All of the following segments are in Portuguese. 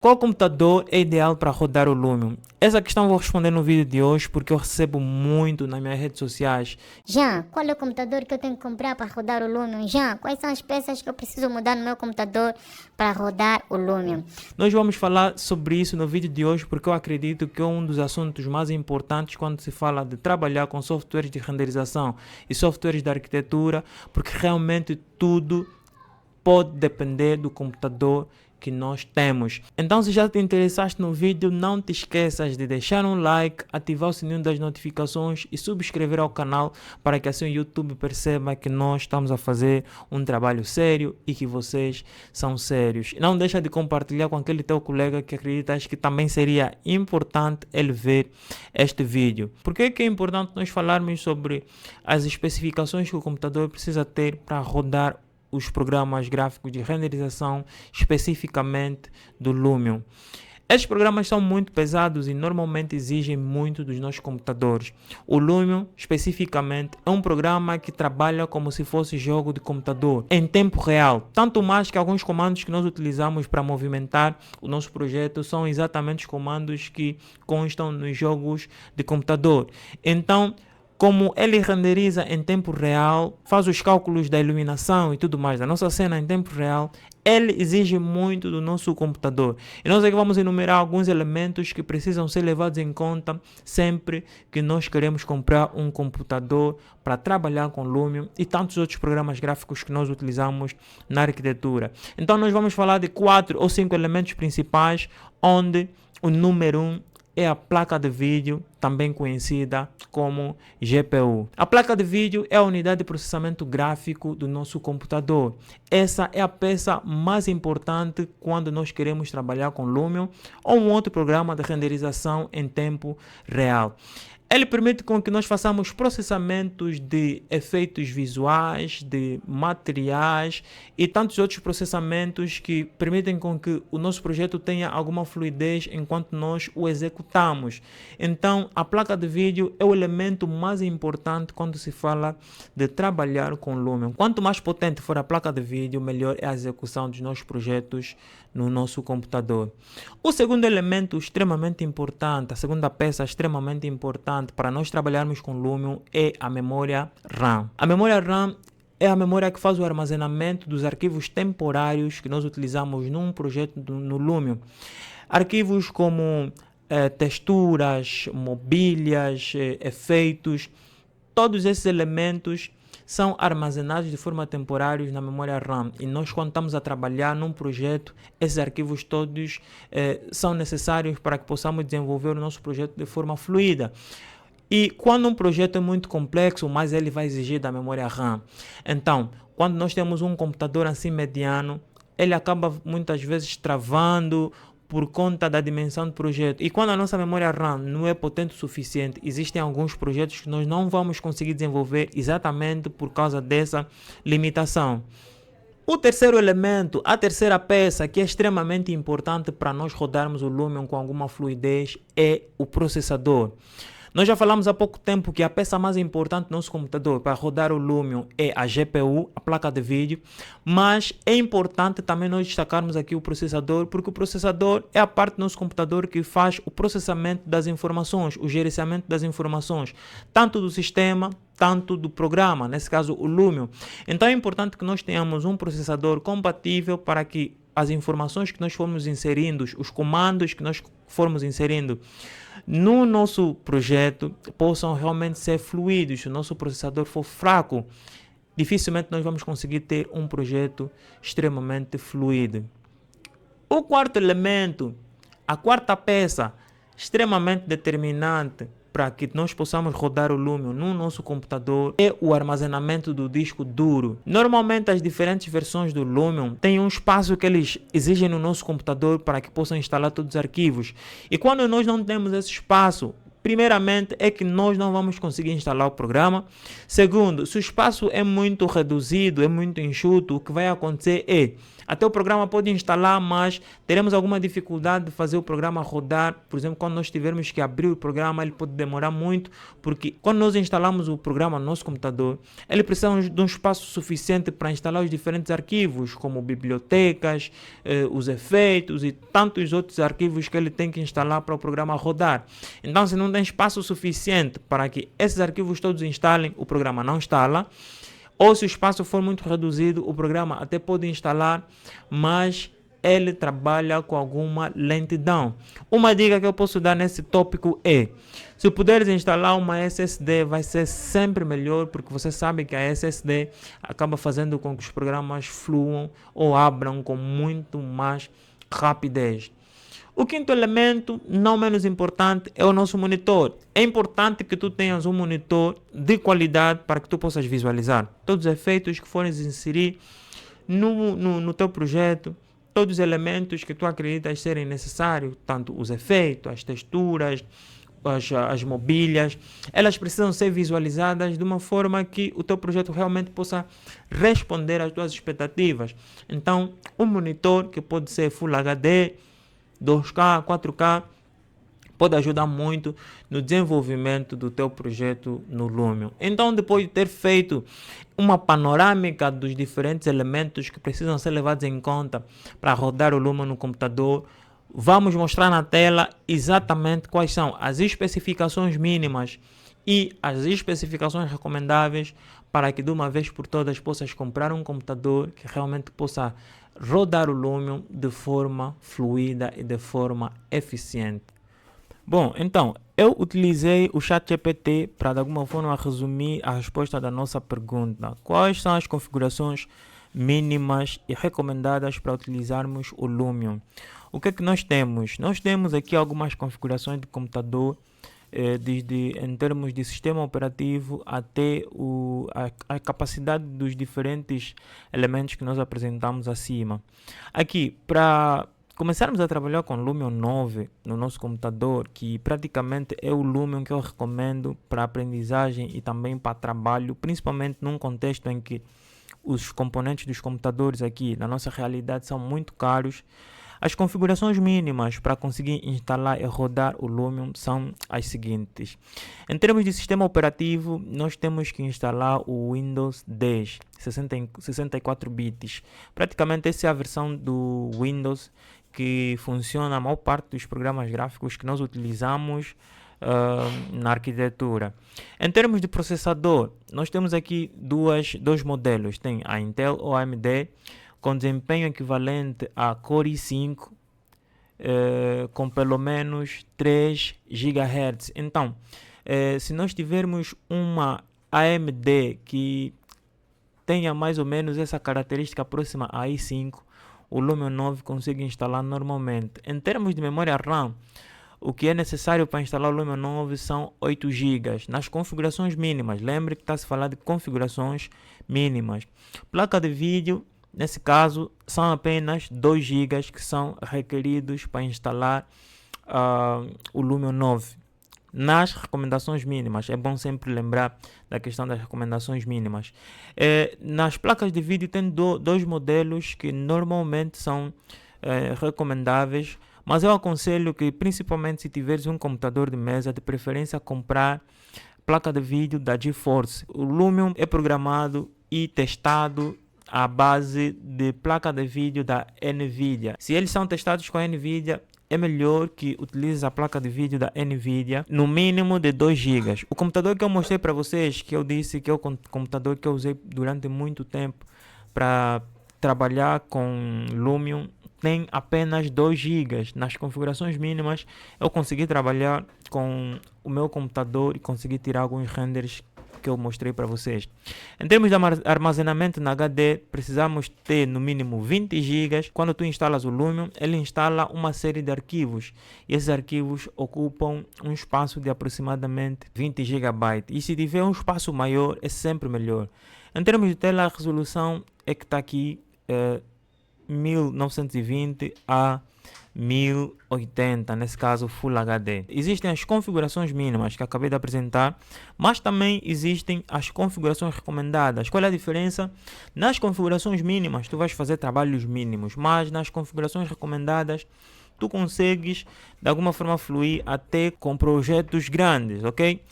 Qual computador é ideal para rodar o Lumion? Essa questão eu vou responder no vídeo de hoje porque eu recebo muito nas minhas redes sociais. Jean, qual é o computador que eu tenho que comprar para rodar o Lumion? Jean, quais são as peças que eu preciso mudar no meu computador para rodar o Lumion? Nós vamos falar sobre isso no vídeo de hoje porque eu acredito que é um dos assuntos mais importantes quando se fala de trabalhar com softwares de renderização e softwares de arquitetura, porque realmente tudo pode depender do computador que nós temos. Então, se já te interessaste no vídeo, não te esqueças de deixar um like, ativar o sininho das notificações e subscrever ao canal para que assim o YouTube perceba que nós estamos a fazer um trabalho sério e que vocês são sérios. Não deixa de compartilhar com aquele teu colega que acreditas que também seria importante ele ver este vídeo. Por que é importante nós falarmos sobre as especificações que o computador precisa ter para rodar os programas gráficos de renderização, especificamente do Lumion? Estes programas são muito pesados e normalmente exigem muito dos nossos computadores. O Lumion, especificamente, é um programa que trabalha como se fosse jogo de computador, em tempo real. Tanto mais que alguns comandos que nós utilizamos para movimentar o nosso projeto são exatamente os comandos que constam nos jogos de computador. Então, como ele renderiza em tempo real, faz os cálculos da iluminação e tudo mais da nossa cena em tempo real, ele exige muito do nosso computador. E nós aqui vamos enumerar alguns elementos que precisam ser levados em conta sempre que nós queremos comprar um computador para trabalhar com Lumion e tantos outros programas gráficos que nós utilizamos na arquitetura. Então nós vamos falar de 4 ou 5 elementos principais, onde o número 1 é a placa de vídeo, também conhecida como GPU. A placa de vídeo é a unidade de processamento gráfico do nosso computador. Essa é a peça mais importante quando nós queremos trabalhar com Lumion ou um outro programa de renderização em tempo real. Ele permite com que nós façamos processamentos de efeitos visuais, de materiais e tantos outros processamentos que permitem com que o nosso projeto tenha alguma fluidez enquanto nós o executamos. Então, a placa de vídeo é o elemento mais importante quando se fala de trabalhar com Lumion. Quanto mais potente for a placa de vídeo, melhor é a execução dos nossos projetos no nosso computador. O segundo elemento extremamente importante, a segunda peça extremamente importante para nós trabalharmos com Lumion é a memória RAM. A memória RAM é a memória que faz o armazenamento dos arquivos temporários que nós utilizamos num projeto no Lumion. Arquivos como texturas, mobílias, efeitos, todos esses elementos são armazenados de forma temporária na memória RAM. E nós, quando estamos a trabalhar num projeto, esses arquivos todos são necessários para que possamos desenvolver o nosso projeto de forma fluida. E quando um projeto é muito complexo, mais ele vai exigir da memória RAM. Então, quando nós temos um computador assim mediano, ele acaba muitas vezes travando por conta da dimensão do projeto. E quando a nossa memória RAM não é potente o suficiente, existem alguns projetos que nós não vamos conseguir desenvolver exatamente por causa dessa limitação. O terceiro elemento, a terceira peça que é extremamente importante para nós rodarmos o Lumion com alguma fluidez é o processador. Nós já falamos há pouco tempo que a peça mais importante do nosso computador para rodar o Lumion é a GPU, a placa de vídeo, mas é importante também nós destacarmos aqui o processador, porque o processador é a parte do nosso computador que faz o processamento das informações, o gerenciamento das informações, tanto do sistema, tanto do programa, nesse caso o Lumion. Então é importante que nós tenhamos um processador compatível para que as informações que nós formos inserindo, os comandos que nós formos inserindo no nosso projeto possam realmente ser fluidos. Se o nosso processador for fraco, dificilmente nós vamos conseguir ter um projeto extremamente fluido. O quarto elemento, a quarta peça extremamente determinante para que nós possamos rodar o Lumion no nosso computador é o armazenamento do disco duro. Normalmente as diferentes versões do Lumion têm um espaço que eles exigem no nosso computador para que possam instalar todos os arquivos. E quando nós não temos esse espaço, primeiramente é que nós não vamos conseguir instalar o programa. Segundo, se o espaço é muito reduzido, é muito enxuto, o que vai acontecer é Até o programa pode instalar, mas teremos alguma dificuldade de fazer o programa rodar. Por exemplo, quando nós tivermos que abrir o programa, ele pode demorar muito, porque quando nós instalamos o programa no nosso computador, ele precisa de um espaço suficiente para instalar os diferentes arquivos, como bibliotecas, os efeitos e tantos outros arquivos que ele tem que instalar para o programa rodar. Então, se não tem espaço suficiente para que esses arquivos todos instalem, o programa não instala. Ou se o espaço for muito reduzido, o programa até pode instalar, mas ele trabalha com alguma lentidão. Uma dica que eu posso dar nesse tópico é: se puderes instalar uma SSD, vai ser sempre melhor, porque você sabe que a SSD acaba fazendo com que os programas fluam ou abram com muito mais rapidez. O quinto elemento, não menos importante, é o nosso monitor. É importante que tu tenhas um monitor de qualidade para que tu possas visualizar todos os efeitos que fores inserir no teu projeto, todos os elementos que tu acreditas serem necessários, tanto os efeitos, as texturas, as mobílias, elas precisam ser visualizadas de uma forma que o teu projeto realmente possa responder às tuas expectativas. Então, um monitor que pode ser Full HD, 2K, 4K, pode ajudar muito no desenvolvimento do teu projeto no Lumion. Então, depois de ter feito uma panorâmica dos diferentes elementos que precisam ser levados em conta para rodar o Lumion no computador, vamos mostrar na tela exatamente quais são as especificações mínimas e as especificações recomendáveis para que de uma vez por todas possas comprar um computador que realmente possa rodar o Lumion de forma fluida e de forma eficiente. Bom, então, eu utilizei o ChatGPT para de alguma forma resumir a resposta da nossa pergunta. Quais são as configurações mínimas e recomendadas para utilizarmos o Lumion? O que é que nós temos? Nós temos aqui algumas configurações de computador, desde em termos de sistema operativo até a capacidade dos diferentes elementos que nós apresentamos acima. Aqui, para começarmos a trabalhar com Lumion 9 no nosso computador, que praticamente é o Lumion que eu recomendo para aprendizagem e também para trabalho, principalmente num contexto em que os componentes dos computadores aqui na nossa realidade são muito caros. As configurações mínimas para conseguir instalar e rodar o Lumion são as seguintes. Em termos de sistema operativo, nós temos que instalar o Windows 10, 64 bits. Praticamente essa é a versão do Windows que funciona a maior parte dos programas gráficos que nós utilizamos na arquitetura. Em termos de processador, nós temos aqui dois modelos. Tem a Intel ou a AMD, com desempenho equivalente a Core i5, com pelo menos 3 GHz. Então, se nós tivermos uma AMD que tenha mais ou menos essa característica próxima a i5, o Lumion 9 consegue instalar normalmente. Em termos de memória RAM, o que é necessário para instalar o Lumion 9 são 8 GB nas configurações mínimas. Lembre que está se falando de configurações mínimas. Placa de vídeo, nesse caso, são apenas 2 GB que são requeridos para instalar o Lumion 9. Nas recomendações mínimas, é bom sempre lembrar da questão das recomendações mínimas. Nas placas de vídeo tem dois modelos que normalmente são recomendáveis, mas eu aconselho que, principalmente se tiveres um computador de mesa, de preferência comprar placa de vídeo da GeForce. O Lumion é programado e testado à base de placa de vídeo da NVIDIA. Se eles são testados com a NVIDIA, é melhor que utilize a placa de vídeo da NVIDIA no mínimo de 2 GB. O computador que eu mostrei para vocês, que eu disse que é o computador que eu usei durante muito tempo para trabalhar com Lumion, tem apenas 2 GB. Nas configurações mínimas, eu consegui trabalhar com o meu computador e consegui tirar alguns renders que eu mostrei para vocês. Em termos de armazenamento na HD, precisamos ter no mínimo 20 GB. Quando tu instalas o Lumion, ele instala uma série de arquivos e esses arquivos ocupam um espaço de aproximadamente 20 GB. E se tiver um espaço maior, é sempre melhor. Em termos de tela, a resolução é que está aqui 1920 a 1080, nesse caso Full HD. Existem as configurações mínimas que acabei de apresentar, mas também existem as configurações recomendadas. Qual é a diferença? Nas configurações mínimas tu vais fazer trabalhos mínimos, mas nas configurações recomendadas tu consegues de alguma forma fluir até com projetos grandes, ok?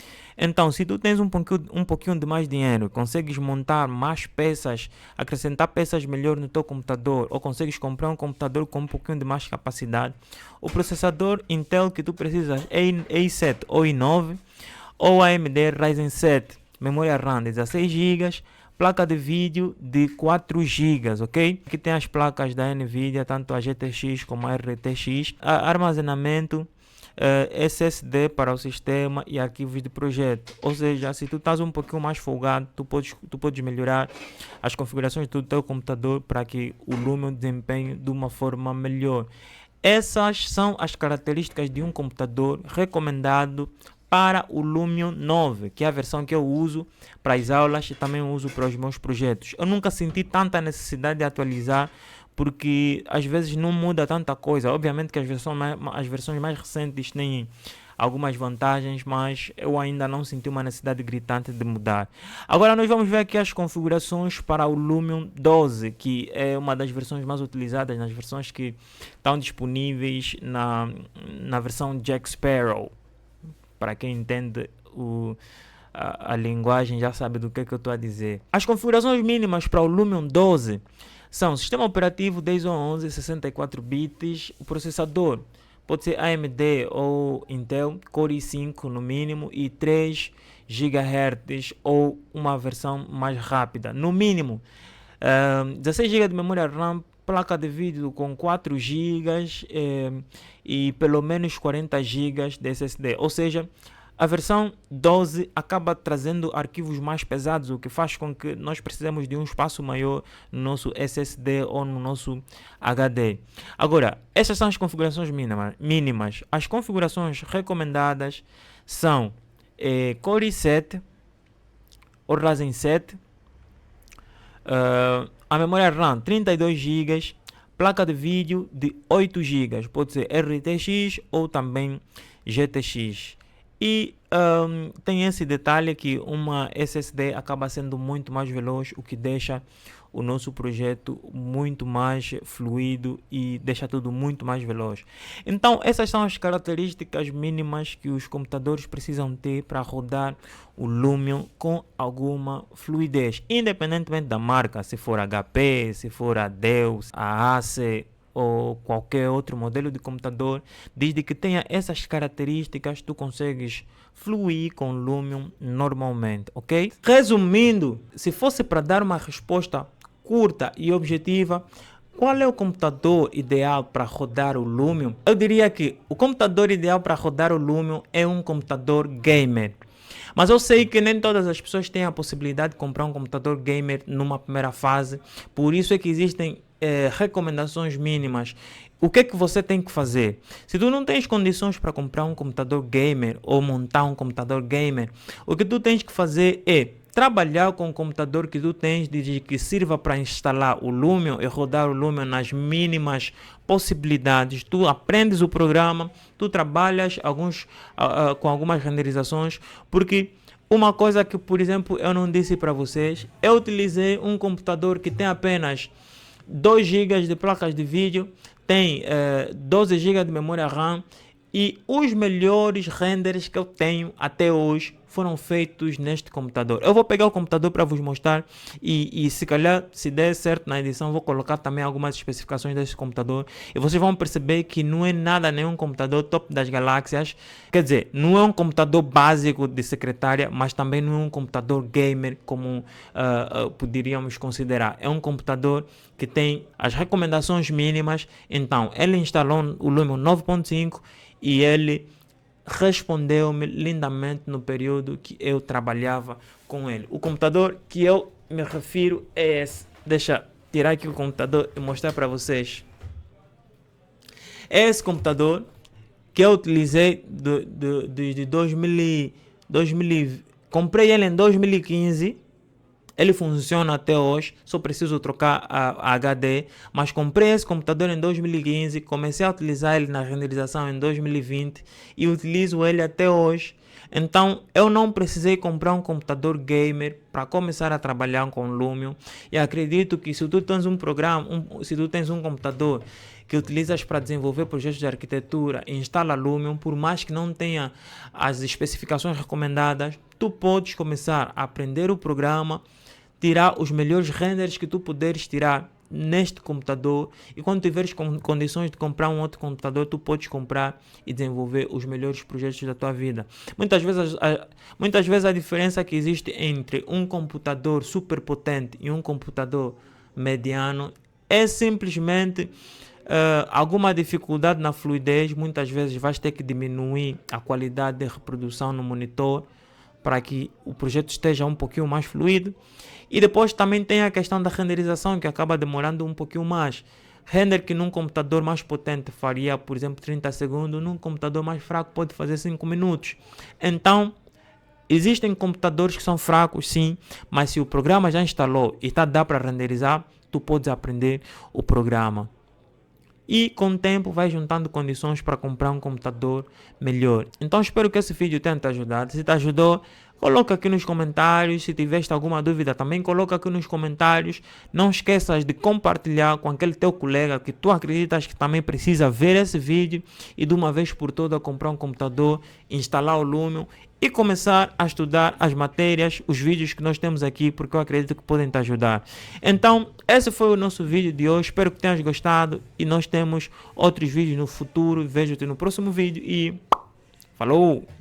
Então, se tu tens um pouquinho de mais dinheiro, consegues montar mais peças, acrescentar peças melhor no teu computador, ou consegues comprar um computador com um pouquinho de mais capacidade, o processador Intel que tu precisas é i7 ou i9, ou AMD Ryzen 7, memória RAM de 16 GB, placa de vídeo de 4 GB, ok? Aqui tem as placas da Nvidia, tanto a GTX como a RTX, armazenamento, SSD para o sistema e arquivos de projeto. Ou seja, se tu estás um pouquinho mais folgado, tu podes melhorar as configurações do teu computador para que o Lumion desempenhe de uma forma melhor. Essas são as características de um computador recomendado para o Lumion 9, que é a versão que eu uso para as aulas e também uso para os meus projetos. Eu nunca senti tanta necessidade de atualizar, porque às vezes não muda tanta coisa. Obviamente que as versões mais recentes têm algumas vantagens, mas eu ainda não senti uma necessidade gritante de mudar. Agora nós vamos ver aqui as configurações para o Lumion 12, que é uma das versões mais utilizadas, nas versões que estão disponíveis na versão Jack Sparrow. Para quem entende a linguagem já sabe do que eu estou a dizer. As configurações mínimas para o Lumion 12 são sistema operativo 10 ou 11, 64 bits, o processador pode ser AMD ou Intel, Core i5 no mínimo e 3 GHz ou uma versão mais rápida. No mínimo, 16 GB de memória RAM, placa de vídeo com 4 GB e pelo menos 40 GB de SSD. Ou seja, a versão 12 acaba trazendo arquivos mais pesados, o que faz com que nós precisemos de um espaço maior no nosso SSD ou no nosso HD. Agora, essas são as configurações mínimas. As configurações recomendadas são Core i7 ou Ryzen 7, a memória RAM 32 GB, placa de vídeo de 8 GB, pode ser RTX ou também GTX. E tem esse detalhe que uma SSD acaba sendo muito mais veloz, o que deixa o nosso projeto muito mais fluido e deixa tudo muito mais veloz. Então essas são as características mínimas que os computadores precisam ter para rodar o Lumion com alguma fluidez, independentemente da marca, se for HP, se for a Dell, a Acer ou qualquer outro modelo de computador. Desde que tenha essas características, tu consegues fluir com Lumion normalmente, ok? Resumindo, se fosse para dar uma resposta curta e objetiva, qual é o computador ideal para rodar o Lumion? Eu diria que o computador ideal para rodar o Lumion é um computador gamer. Mas eu sei que nem todas as pessoas têm a possibilidade de comprar um computador gamer numa primeira fase. Por isso é que existem recomendações mínimas. O que é que você tem que fazer? Se tu não tens condições para comprar um computador gamer ou montar um computador gamer, o que tu tens que fazer é trabalhar com o computador que tu tens, de que sirva para instalar o Lumion e rodar o Lumion nas mínimas possibilidades. Tu aprendes o programa, tu trabalhas com algumas renderizações, porque uma coisa que, por exemplo, eu não disse para vocês, eu utilizei um computador que tem apenas 2 GB de placas de vídeo, tem 12 GB de memória RAM, e os melhores renders que eu tenho até hoje foram feitos neste computador. Eu vou pegar o computador para vos mostrar e se calhar, se der certo na edição, vou colocar também algumas especificações desse computador e vocês vão perceber que não é nada, nenhum computador top das galáxias. Quer dizer, não é um computador básico de secretária, mas também não é um computador gamer como poderíamos considerar. É um computador que tem as recomendações mínimas. Então, ele instalou o Lumion 9.5 e ele respondeu-me lindamente no período que eu trabalhava com ele. O computador que eu me refiro é esse. Deixa eu tirar aqui o computador e mostrar para vocês. É esse computador que eu utilizei de 2000. Comprei ele em 2015. Ele funciona até hoje, só preciso trocar a HD, mas comprei esse computador em 2015, comecei a utilizar ele na renderização em 2020 e utilizo ele até hoje. Então, eu não precisei comprar um computador gamer para começar a trabalhar com Lumion. E acredito que se tu tens um programa, se tu tens um computador que utilizas para desenvolver projetos de arquitetura e instala Lumion, por mais que não tenha as especificações recomendadas, tu podes começar a aprender o programa, tirar os melhores renders que tu puderes tirar neste computador, e quando tiveres condições de comprar um outro computador, tu podes comprar e desenvolver os melhores projetos da tua vida. Muitas vezes a diferença que existe entre um computador super potente e um computador mediano é simplesmente alguma dificuldade na fluidez. Muitas vezes vais ter que diminuir a qualidade de reprodução no monitor para que o projeto esteja um pouquinho mais fluido. E depois também tem a questão da renderização, que acaba demorando um pouquinho mais. Render que num computador mais potente faria, por exemplo, 30 segundos, num computador mais fraco pode fazer 5 minutos. Então, existem computadores que são fracos, sim, mas se o programa já instalou e dá para renderizar, tu podes aprender o programa. E com o tempo vai juntando condições para comprar um computador melhor. Então espero que esse vídeo tenha te ajudado. Se te ajudou, coloca aqui nos comentários. Se tiveste alguma dúvida também coloca aqui nos comentários. Não esqueças de compartilhar com aquele teu colega que tu acreditas que também precisa ver esse vídeo e de uma vez por todas comprar um computador, instalar o Lumion e começar a estudar as matérias, os vídeos que nós temos aqui, porque eu acredito que podem te ajudar. Então, esse foi o nosso vídeo de hoje. Espero que tenhas gostado e nós temos outros vídeos no futuro. Vejo-te no próximo vídeo e falou!